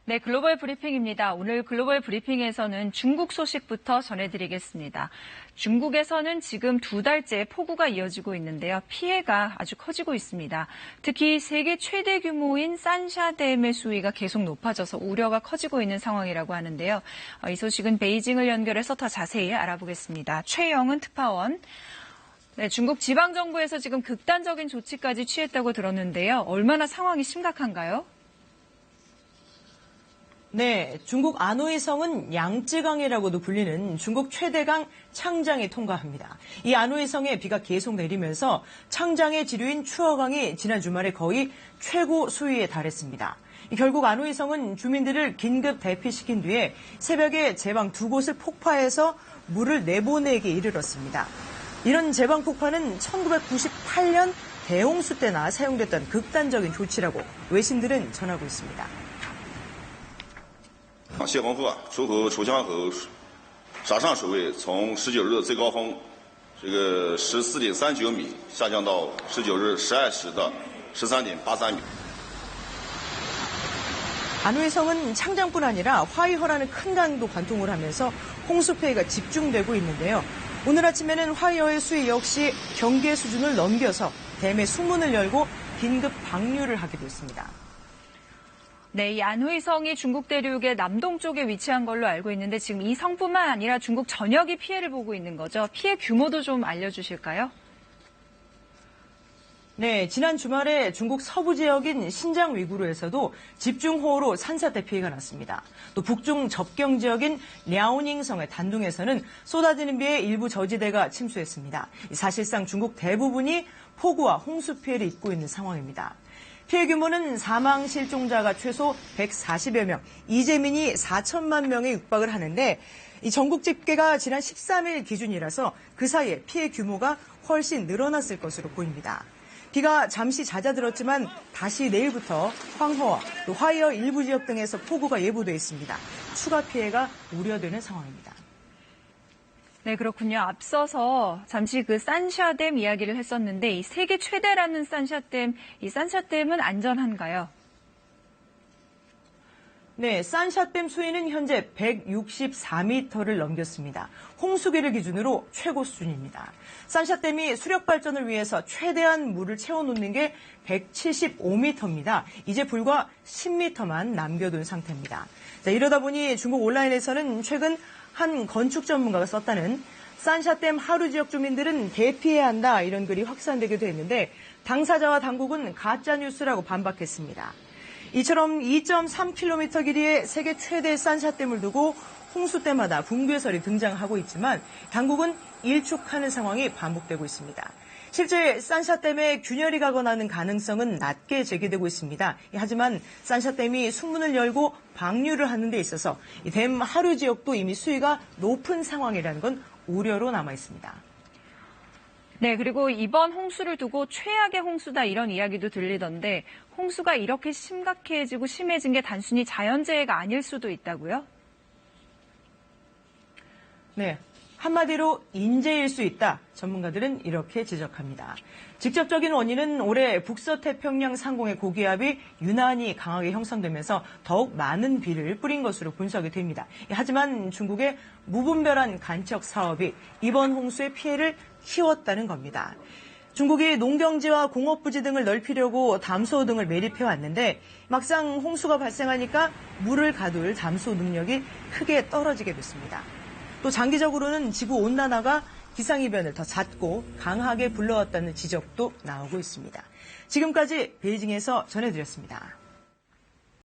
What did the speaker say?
네, 글로벌 브리핑입니다. 오늘 글로벌 브리핑에서는 중국 소식부터 전해드리겠습니다. 중국에서는 지금 2달째 폭우가 이어지고 있는데요. 피해가 아주 커지고 있습니다. 특히 세계 최대 규모인 산샤댐의 수위가 계속 높아져서 우려가 커지고 있는 상황이라고 하는데요. 이 소식은 베이징을 연결해서 더 자세히 알아보겠습니다. 최영은 특파원. 네, 중국 지방정부에서 지금 극단적인 조치까지 취했다고 들었는데요. 얼마나 상황이 심각한가요? 네, 중국 안후이성은 양쯔강이라고도 불리는 중국 최대강 창장이 통과합니다. 이 안후이성에 비가 계속 내리면서 창장의 지류인 추어강이 지난 주말에 거의 최고 수위에 달했습니다. 결국 안후이성은 주민들을 긴급 대피시킨 뒤에 새벽에 제방 2곳을 폭파해서 물을 내보내기에 이르렀습니다. 이런 제방 폭파는 1998년 대홍수 때나 사용됐던 극단적인 조치라고 외신들은 전하고 있습니다. 泄洪后出口楚江口闸上水位从19日的最高峰14.39米下降到19日12时的13.83米。 안후이성은 창장뿐 아니라 화이허라는 큰 강도 관통을 하면서 홍수 피해가 집중되고 있는데요. 오늘 아침에는 화이허의 수위 역시 경계 수준을 넘겨서 댐의 수문을 열고 긴급 방류를 하기도 했습니다. 네, 이 안후이성이 중국 대륙의 남동쪽에 위치한 걸로 알고 있는데 지금 이 성뿐만 아니라 중국 전역이 피해를 보고 있는 거죠. 피해 규모도 좀 알려주실까요? 네, 지난 주말에 중국 서부 지역인 신장 위구르에서도 집중호우로 산사태 피해가 났습니다. 또 북중 접경 지역인 랴오닝성의 단둥에서는 쏟아지는 비에 일부 저지대가 침수했습니다. 사실상 중국 대부분이 폭우와 홍수 피해를 입고 있는 상황입니다. 피해 규모는 사망 실종자가 최소 140여 명, 이재민이 4천만 명에 육박을 하는데 이 전국 집계가 지난 13일 기준이라서 그 사이에 피해 규모가 훨씬 늘어났을 것으로 보입니다. 비가 잠시 잦아들었지만 다시 내일부터 황허와 또 화이어 일부 지역 등에서 폭우가 예보돼 있습니다. 추가 피해가 우려되는 상황입니다. 네, 그렇군요. 앞서서 잠시 그 산샤댐 이야기를 했었는데 이 세계 최대라는 산샤댐, 이 산샤댐은 안전한가요? 네, 산샤댐 수위는 현재 164m를 넘겼습니다. 홍수기를 기준으로 최고 수준입니다. 산샤댐이 수력 발전을 위해서 최대한 물을 채워놓는 게 175m입니다. 이제 불과 10m만 남겨둔 상태입니다. 자, 이러다 보니 중국 온라인에서는 최근 한 건축 전문가가 썼다는 산샤댐 하류 지역 주민들은 대피해야 한다 이런 글이 확산되기도 했는데 당사자와 당국은 가짜뉴스라고 반박했습니다. 이처럼 2.3km 길이의 세계 최대 산샤댐을 두고 홍수 때마다 붕괴설이 등장하고 있지만 당국은 일축하는 상황이 반복되고 있습니다. 실제 산샤댐에 균열이 가거나 하는 가능성은 낮게 제기되고 있습니다. 하지만 산샤댐이 수문을 열고 방류를 하는 데 있어서 이 댐 하류 지역도 이미 수위가 높은 상황이라는 건 우려로 남아 있습니다. 네, 그리고 이번 홍수를 두고 최악의 홍수다 이런 이야기도 들리던데 홍수가 이렇게 심각해지고 심해진 게 단순히 자연재해가 아닐 수도 있다고요? 네. 한마디로 인재일 수 있다. 전문가들은 이렇게 지적합니다. 직접적인 원인은 올해 북서태평양 상공의 고기압이 유난히 강하게 형성되면서 더욱 많은 비를 뿌린 것으로 분석이 됩니다. 하지만 중국의 무분별한 간척 사업이 이번 홍수의 피해를 키웠다는 겁니다. 중국이 농경지와 공업부지 등을 넓히려고 담소 등을 매립해왔는데 막상 홍수가 발생하니까 물을 가둘 담소 능력이 크게 떨어지게 됐습니다. 또 장기적으로는 지구온난화가 기상이변을 더 잦고 강하게 불러왔다는 지적도 나오고 있습니다. 지금까지 베이징에서 전해드렸습니다.